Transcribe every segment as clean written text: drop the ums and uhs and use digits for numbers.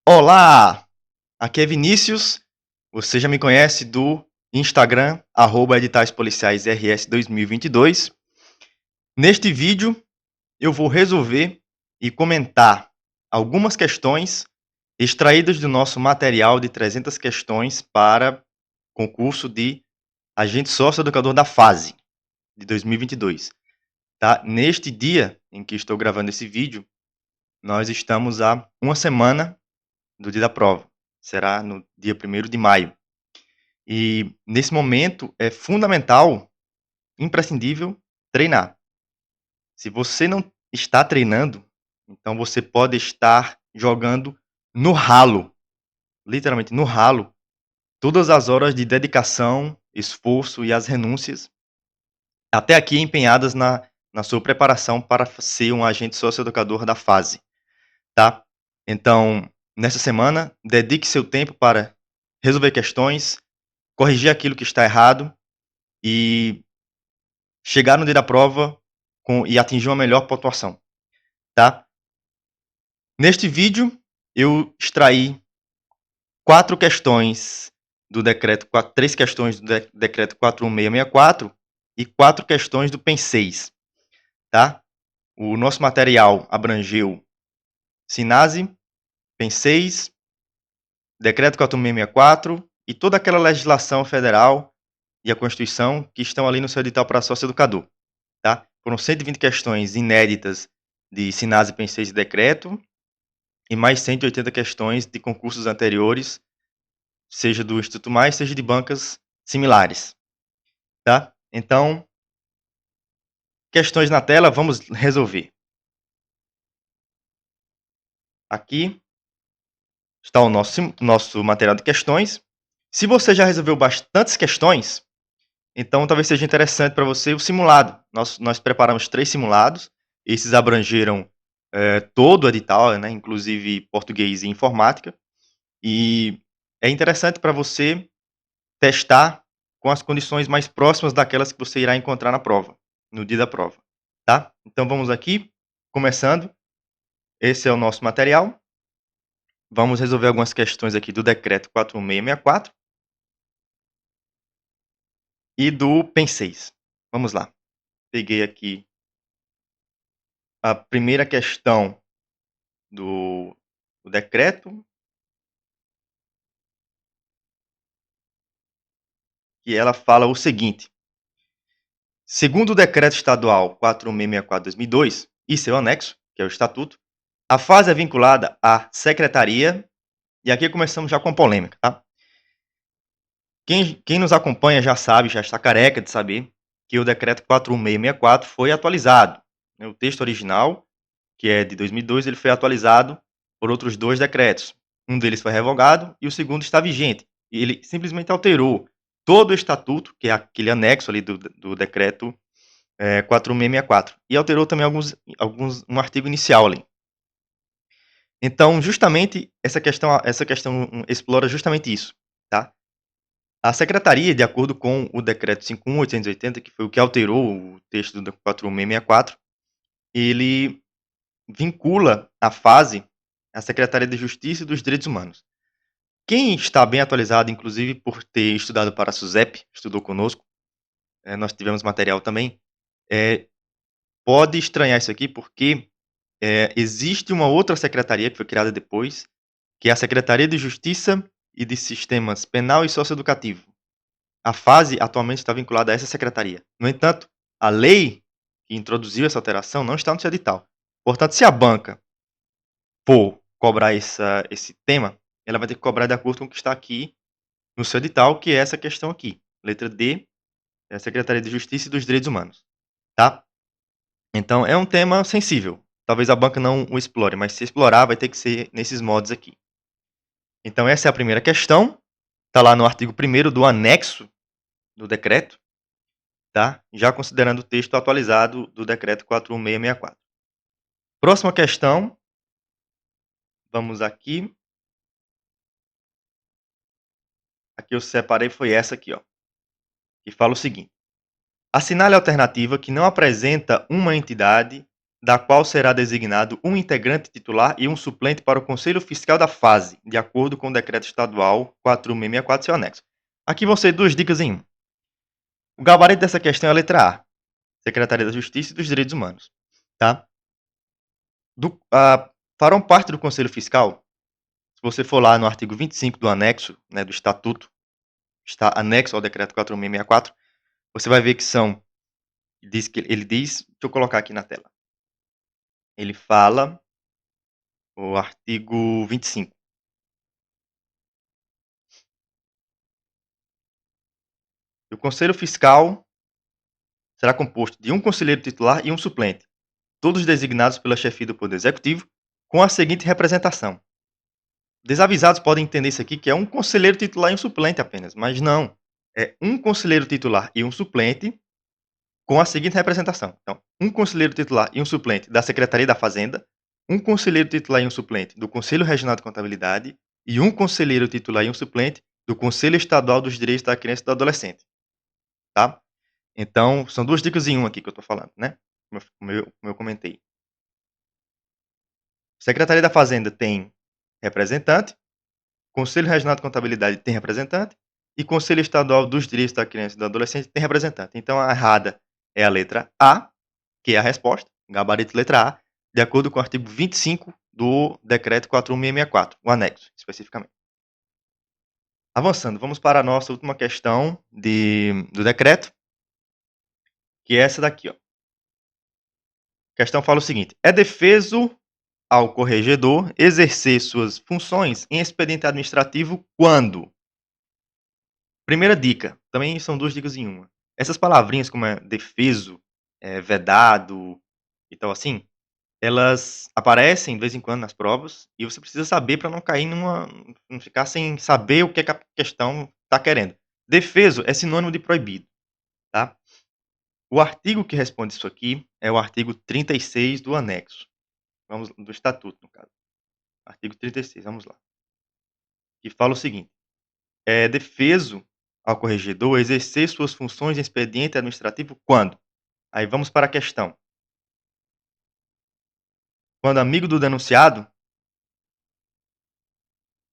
Olá, aqui é Vinícius. Você já me conhece do Instagram, @editaispoliciaisrs2022. Neste vídeo, eu vou resolver e comentar algumas questões extraídas do nosso material de 300 questões para concurso de agente sócio-educador da fase de 2022. Tá? Neste dia em que estou gravando esse vídeo, nós estamos há uma semana do dia da prova. Será no dia 1º de maio. E nesse momento é fundamental, imprescindível, treinar. Se você não está treinando, então você pode estar jogando no ralo, literalmente no ralo, todas as horas de dedicação, esforço e as renúncias, até aqui empenhadas na sua preparação para ser um agente socioeducador da fase, tá? Então, nessa semana, dedique seu tempo para resolver questões, corrigir aquilo que está errado e chegar no dia da prova e atingir uma melhor pontuação, tá? Neste vídeo, eu extraí 4 questões do decreto, 3 questões do decreto 41664 e 4 questões do PEN6, tá? O nosso material abrangeu SINASE, PEN6, decreto 41664 e toda aquela legislação federal e a Constituição que estão ali no seu edital para sócio-educador, tá? Foram 120 questões inéditas de SINASE, PEN6 e decreto, e mais 180 questões de concursos anteriores, seja do Instituto Mais, seja de bancas similares, tá? Então, questões na tela, vamos resolver. Aqui está o nosso material de questões. Se você já resolveu bastantes questões, então talvez seja interessante para você o simulado. Nós preparamos 3 simulados, esses abrangeram todo o edital, né, inclusive português e informática, e é interessante para você testar com as condições mais próximas daquelas que você irá encontrar na prova, no dia da prova, tá? Então vamos aqui, começando, esse é o nosso material. Vamos resolver algumas questões aqui do decreto 41664 e do PEN6. Vamos lá. Peguei aqui a primeira questão do decreto, que ela fala o seguinte: segundo o decreto estadual 4664/2002 e seu anexo, que é o estatuto, a fase é vinculada à secretaria, e aqui começamos já com a polêmica, tá? Quem nos acompanha já sabe, já está careca de saber, que o decreto 4664 foi atualizado, né? O texto original, que é de 2002, ele foi atualizado por outros 2 decretos. Um deles foi revogado e o segundo está vigente. E ele simplesmente alterou todo o estatuto, que é aquele anexo ali do decreto 4664, e alterou também um artigo inicial ali. Então, justamente essa questão explora justamente isso, tá? A secretaria, de acordo com o decreto 51.880, que foi o que alterou o texto do 4664, ele vincula a fase à Secretaria de Justiça e dos Direitos Humanos. Quem está bem atualizado, inclusive por ter estudado para a SUSEP, estudou conosco, nós tivemos material também, pode estranhar isso aqui porque existe uma outra secretaria que foi criada depois, que é a Secretaria de Justiça e de Sistemas Penal e Socioeducativo. A fase atualmente está vinculada a essa secretaria. No entanto, a lei que introduziu essa alteração não está no seu edital. Portanto, se a banca for cobrar esse tema, ela vai ter que cobrar de acordo com o que está aqui no seu edital, que é essa questão aqui. Letra D, é a Secretaria de Justiça e dos Direitos Humanos, tá? Então, é um tema sensível. Talvez a banca não o explore, mas se explorar, vai ter que ser nesses modos aqui. Então, essa é a primeira questão. Está lá no artigo 1º do anexo do decreto, tá? Já considerando o texto atualizado do decreto 4664. Próxima questão, vamos aqui. Aqui eu separei, foi essa aqui, ó, que fala o seguinte: assinale a alternativa que não apresenta uma entidade da qual será designado um integrante titular e um suplente para o Conselho Fiscal da Fase, de acordo com o Decreto Estadual 4664, seu anexo. Aqui vão ser 2 dicas em 1. O gabarito dessa questão é a letra A, Secretaria da Justiça e dos Direitos Humanos, tá? Farão parte do Conselho Fiscal, se você for lá no artigo 25 do anexo, né, do Estatuto, está anexo ao Decreto 4664, você vai ver que ele diz, deixa eu colocar aqui na tela. Ele fala, o artigo 25. O Conselho Fiscal será composto de um conselheiro titular e um suplente, todos designados pela chefia do Poder Executivo, com a seguinte representação. Desavisados podem entender isso aqui que é um conselheiro titular e um suplente apenas, mas não. É um conselheiro titular e um suplente com a seguinte representação. Então, um conselheiro titular e um suplente da Secretaria da Fazenda, um conselheiro titular e um suplente do Conselho Regional de Contabilidade e um conselheiro titular e um suplente do Conselho Estadual dos Direitos da Criança e do Adolescente. Tá? Então, são 2 dicas em 1 aqui que eu estou falando, né? Como eu comentei. Secretaria da Fazenda tem representante, Conselho Regional de Contabilidade tem representante e Conselho Estadual dos Direitos da Criança e do Adolescente tem representante. Então, a errada é a letra A, que é a resposta, gabarito letra A, de acordo com o artigo 25 do Decreto 4664, o anexo, especificamente. Avançando, vamos para a nossa última questão do decreto, que é essa daqui. Ó. A questão fala o seguinte: é defeso ao corregedor exercer suas funções em expediente administrativo quando? Primeira dica, também são 2 dicas em 1. Essas palavrinhas como é defeso, vedado e tal assim, elas aparecem de vez em quando nas provas e você precisa saber para não cair não ficar sem saber o que é que a questão está querendo. Defeso é sinônimo de proibido, tá? O artigo que responde isso aqui é o artigo 36 do anexo. Do estatuto, no caso. Artigo 36, vamos lá. Que fala o seguinte: é defeso ao corregedor exercer suas funções em expediente administrativo quando? Aí vamos para a questão. Quando amigo do denunciado,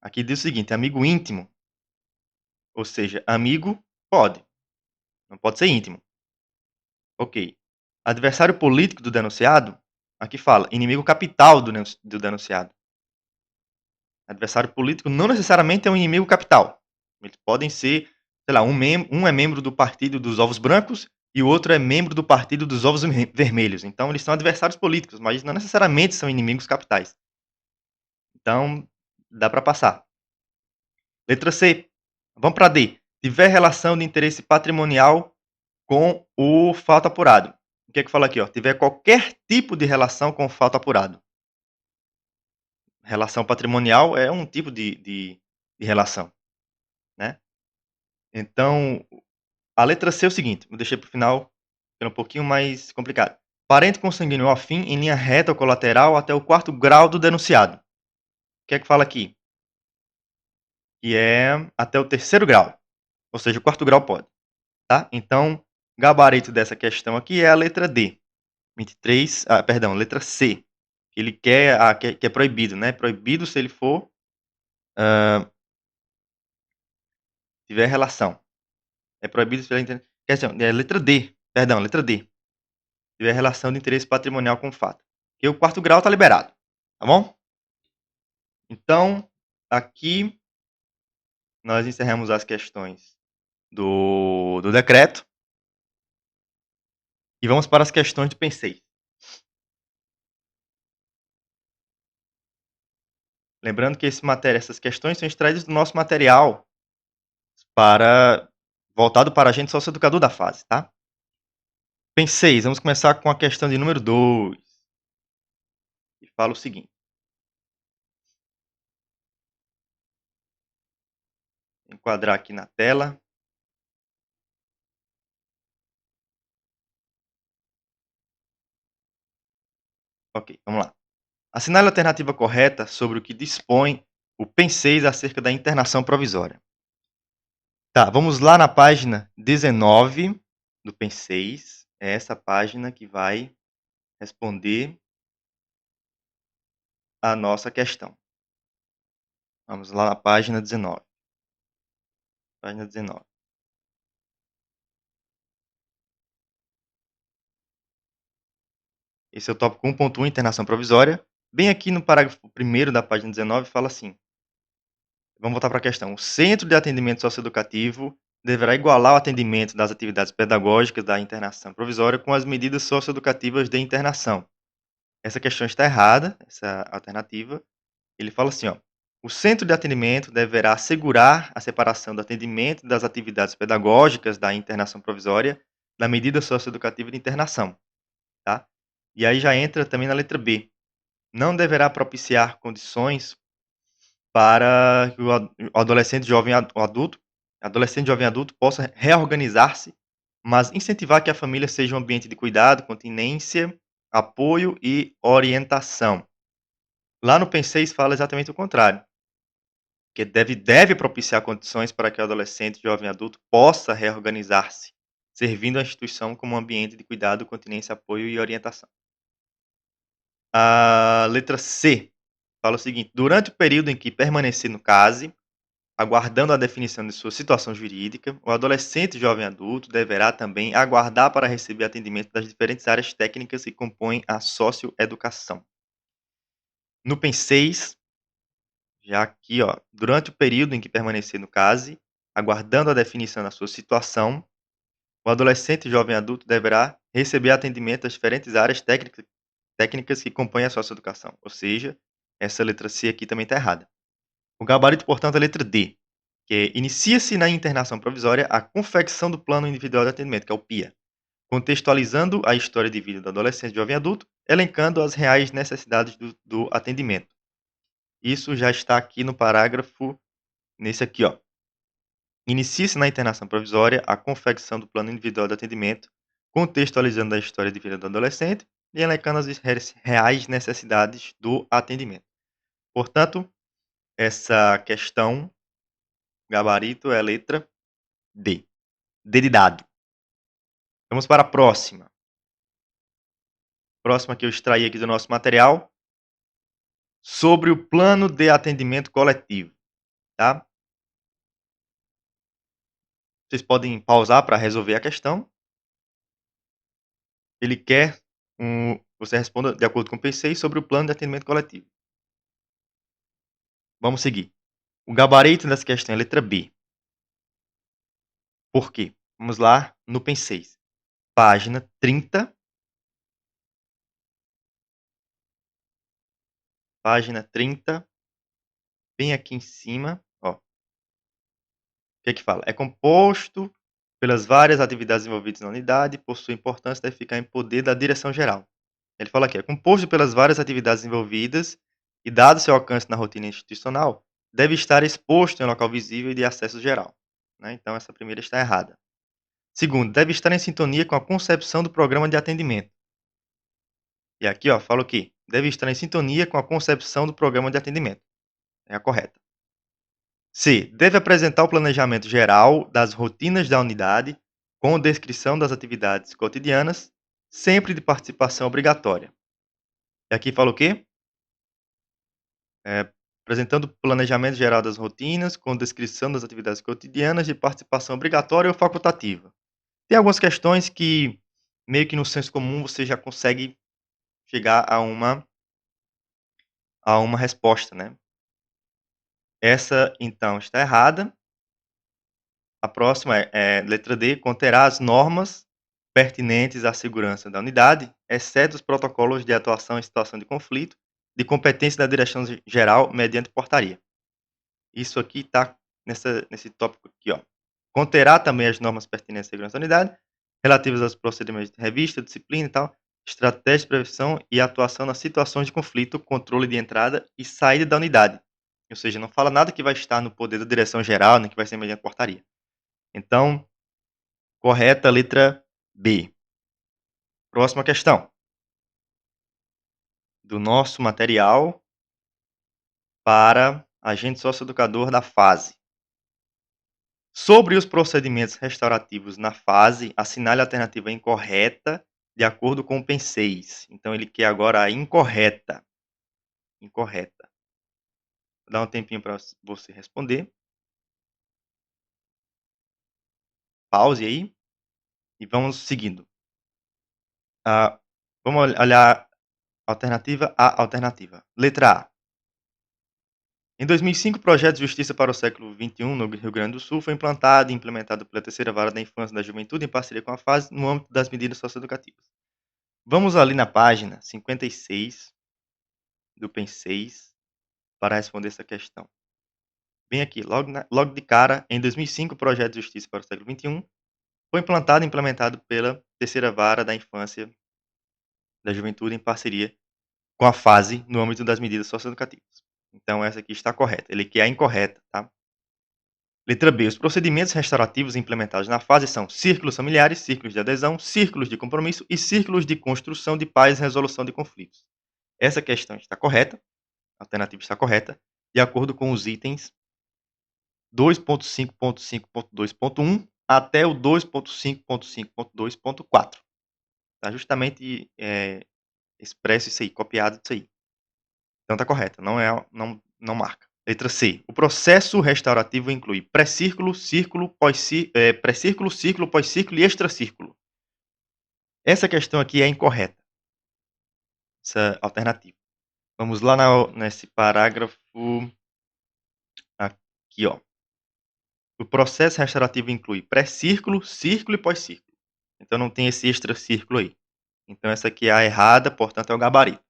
aqui diz o seguinte: amigo íntimo, ou seja, amigo pode, não pode ser íntimo. Ok. Adversário político do denunciado, aqui fala inimigo capital do denunciado. Adversário político não necessariamente é um inimigo capital. Eles podem ser, sei lá, um é membro do Partido dos Ovos Brancos e o outro é membro do Partido dos Ovos Vermelhos. Então, eles são adversários políticos, mas não necessariamente são inimigos capitais. Então, dá para passar. Letra C. Vamos para D. Tiver relação de interesse patrimonial com o fato apurado. O que é que fala aqui? Ó? Tiver qualquer tipo de relação com o fato apurado. Relação patrimonial é um tipo de relação, né? Então, a letra C é o seguinte, eu deixei para o final, que é um pouquinho mais complicado. Parente consanguíneo afim em linha reta ou colateral até o 4º grau do denunciado. O que é que fala aqui? Que é até o 3º grau, ou seja, o 4º grau pode, tá? Então, gabarito dessa questão aqui é a letra D. 23, letra C. Ele quer, que é proibido, né? Proibido se ele for, tiver relação. É proibido se ele é letra D, letra D. Tiver relação de interesse patrimonial com o fato. E o 4º grau está liberado, tá bom? Então, aqui nós encerramos as questões do decreto e vamos para as questões do Pensei. Lembrando que essas questões são extraídas do nosso material voltado para agente socioeducador da fase, tá? Pensei, vamos começar com a questão de número 2. E fala o seguinte. Vou enquadrar aqui na tela. Ok, vamos lá. Assinale a alternativa correta sobre o que dispõe o PEN 6 acerca da internação provisória. Tá, vamos lá na página 19 do PEN 6. É essa página que vai responder a nossa questão. Vamos lá na página 19. Página 19. Esse é o tópico 1.1, internação provisória. Bem aqui no parágrafo 1º da página 19 fala assim, vamos voltar para a questão. O Centro de Atendimento Socioeducativo deverá igualar o atendimento das atividades pedagógicas da internação provisória com as medidas socioeducativas de internação. Essa questão está errada, essa alternativa. Ele fala assim, ó, o Centro de Atendimento deverá assegurar a separação do atendimento das atividades pedagógicas da internação provisória da medida socioeducativa de internação, tá? E aí já entra também na letra B. Não deverá propiciar condições para que o adolescente, jovem adulto possa reorganizar-se, mas incentivar que a família seja um ambiente de cuidado, continência, apoio e orientação. Lá no PEN6 fala exatamente o contrário, que deve propiciar condições para que o adolescente, jovem adulto possa reorganizar-se, servindo a instituição como um ambiente de cuidado, continência, apoio e orientação. A letra C fala o seguinte: durante o período em que permanecer no CASE, aguardando a definição de sua situação jurídica, o adolescente jovem adulto deverá também aguardar para receber atendimento das diferentes áreas técnicas que compõem a socioeducação. No PEN 6, já aqui, ó, durante o período em que permanecer no CASE, aguardando a definição da sua situação, o adolescente jovem adulto deverá receber atendimento das diferentes áreas técnicas que compõem a socioeducação. Ou seja, essa letra C aqui também está errada. O gabarito, portanto, é a letra D, que inicia-se na internação provisória a confecção do plano individual de atendimento, que é o PIA, contextualizando a história de vida do adolescente jovem adulto, elencando as reais necessidades do atendimento. Isso já está aqui no parágrafo, nesse aqui, ó. Inicia-se na internação provisória a confecção do plano individual de atendimento, contextualizando a história de vida do adolescente e elencando as reais necessidades do atendimento. Portanto, essa questão, gabarito, é a letra D. D de dado. Vamos para a próxima. Próxima que eu extraí aqui do nosso material, sobre o plano de atendimento coletivo, tá? Vocês podem pausar para resolver a questão. Ele quer você responda de acordo com o P6 sobre o plano de atendimento coletivo. Vamos seguir. O gabarito dessa questão é a letra B. Por quê? Vamos lá no PEN 6. Página 30. Página 30. Bem aqui em cima, ó. O que é que fala? É composto pelas várias atividades envolvidas na unidade, possui importância e deve ficar em poder da direção geral. Ele fala aqui, é composto pelas várias atividades envolvidas e, dado seu alcance na rotina institucional, deve estar exposto em um local visível e de acesso geral. Né? Então, essa primeira está errada. Segundo, deve estar em sintonia com a concepção do programa de atendimento. E aqui, ó, fala o quê? Deve estar em sintonia com a concepção do programa de atendimento. É a correta. C. Deve apresentar o planejamento geral das rotinas da unidade, com descrição das atividades cotidianas, sempre de participação obrigatória. E aqui fala o quê? Apresentando o planejamento geral das rotinas, com descrição das atividades cotidianas de participação obrigatória ou facultativa. Tem algumas questões que, meio que no senso comum, você já consegue chegar a uma resposta, né? Essa, então, está errada. A próxima é letra D, conterá as normas pertinentes à segurança da unidade, exceto os protocolos de atuação em situação de conflito, de competência da direção geral mediante portaria. Isso aqui está nesse tópico aqui, ó. Conterá também as normas pertinentes à segurança da unidade, relativas aos procedimentos de revista, disciplina e tal, estratégia de prevenção e atuação nas situações de conflito, controle de entrada e saída da unidade. Ou seja, não fala nada que vai estar no poder da direção geral, nem que vai ser mediante portaria. Então, correta, letra B. Próxima questão. Do nosso material para agente socioeducador da fase. Sobre os procedimentos restaurativos na fase, assinale a alternativa incorreta de acordo com o PEN6. Então, ele quer agora a incorreta. Incorreta. Vou dar um tempinho para você responder. Pause aí e vamos seguindo. Vamos olhar alternativa a alternativa. Letra A. Em 2005, o projeto de Justiça para o Século XXI no Rio Grande do Sul foi implantado e implementado pela Terceira Vara da Infância e da Juventude em parceria com a FASE no âmbito das medidas socioeducativas. Vamos ali na página 56 do PEN6 para responder essa questão. Bem aqui, logo de cara, em 2005, o projeto de Justiça para o Século XXI foi implantado e implementado pela Terceira Vara da Infância e da Juventude em parceria com a FASE no âmbito das medidas socioeducativas. Então, essa aqui está correta. Ele quer a incorreta, tá? Letra B. Os procedimentos restaurativos implementados na fase são círculos familiares, círculos de adesão, círculos de compromisso e círculos de construção de paz e resolução de conflitos. Essa questão está correta, a alternativa está correta, de acordo com os itens 2.5.5.2.1 até o 2.5.5.2.4. Está justamente expresso isso aí, copiado isso aí. Então está correta, não marca. Letra C. O processo restaurativo inclui pré-círculo, círculo, pré-círculo, círculo, pós-círculo e extracírculo. Essa questão aqui é incorreta. Essa alternativa. Vamos lá nesse parágrafo aqui, ó. O processo restaurativo inclui pré-círculo, círculo e pós-círculo. Então não tem esse extracírculo aí. Então essa aqui é a errada, portanto é o gabarito.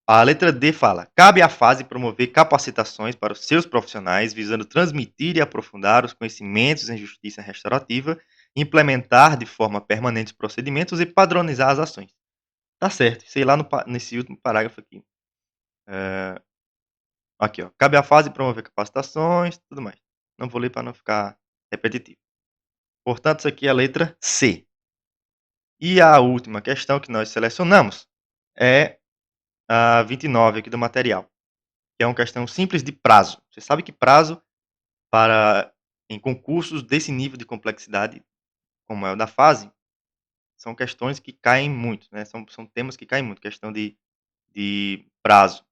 A letra D fala: cabe à FASE promover capacitações para os seus profissionais, visando transmitir e aprofundar os conhecimentos em justiça restaurativa, implementar de forma permanente os procedimentos e padronizar as ações. Tá certo, sei lá nesse último parágrafo aqui. Aqui, ó. Cabe à FASE promover capacitações, tudo mais. Não vou ler para não ficar repetitivo. Portanto, isso aqui é a letra C. E a última questão que nós selecionamos é a 29 aqui do material, que é uma questão simples de prazo. Você sabe que prazo em concursos desse nível de complexidade, como é o da fase, são questões que caem muito, né? São temas que caem muito, questão de prazo.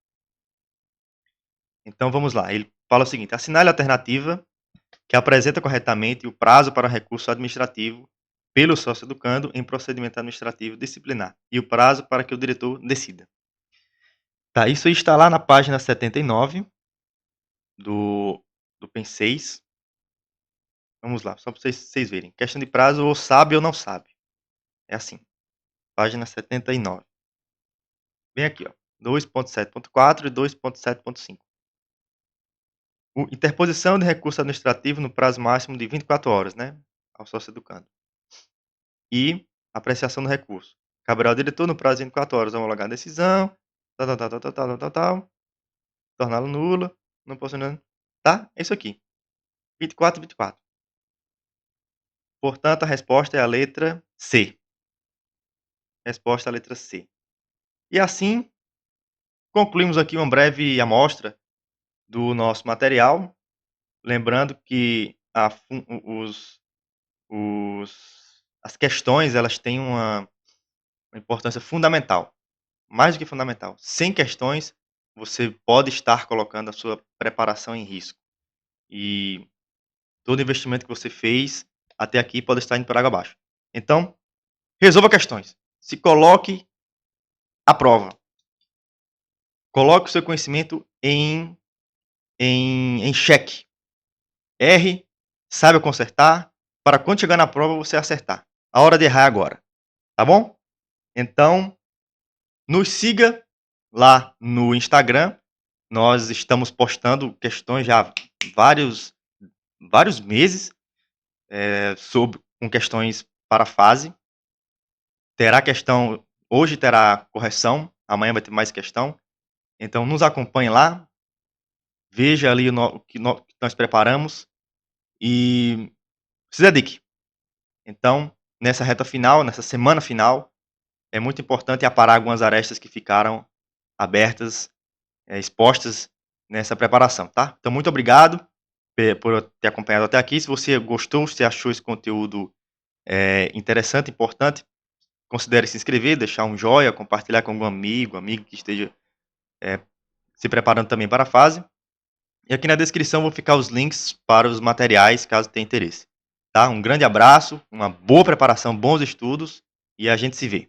Então vamos lá, ele fala o seguinte: assinale a alternativa que apresenta corretamente o prazo para recurso administrativo pelo sócio-educando em procedimento administrativo disciplinar e o prazo para que o diretor decida. Tá, isso aí está lá na página 79 do PEN6. Vamos lá, só para vocês verem. Questão de prazo, ou sabe ou não sabe. É assim, página 79. Bem aqui, ó, 2.7.4 e 2.7.5. Interposição de recurso administrativo no prazo máximo de 24 horas, né, ao sócio-educando. E apreciação do recurso. Caberá ao diretor, no prazo de 24 horas, homologar a decisão, torná-la nula, não possuindo, tá? É isso aqui. 24 e 24. Portanto, a resposta é a letra C. Resposta à letra C. E assim, concluímos aqui uma breve amostra do nosso material. Lembrando que as questões elas têm uma importância fundamental. Mais do que fundamental. Sem questões, você pode estar colocando a sua preparação em risco. E todo investimento que você fez até aqui pode estar indo por água abaixo. Então, resolva questões. Se coloque à prova. Coloque o seu conhecimento em xeque. Erre, saiba consertar, para quando chegar na prova você acertar. A hora de errar é agora. Tá bom? Então, nos siga lá no Instagram. Nós estamos postando questões já há vários meses com questões para a fase. Hoje terá correção, amanhã vai ter mais questão. Então, nos acompanhe lá, veja ali o que nós preparamos e se dedique. Então, nessa reta final, nessa semana final, é muito importante aparar algumas arestas que ficaram abertas, expostas nessa preparação, tá? Então, muito obrigado por ter acompanhado até aqui. Se você gostou, se achou esse conteúdo interessante, importante, considere se inscrever, deixar um joinha, compartilhar com algum amigo que esteja se preparando também para a fase. E aqui na descrição vou ficar os links para os materiais, caso tenha interesse. Tá? Um grande abraço, uma boa preparação, bons estudos e a gente se vê.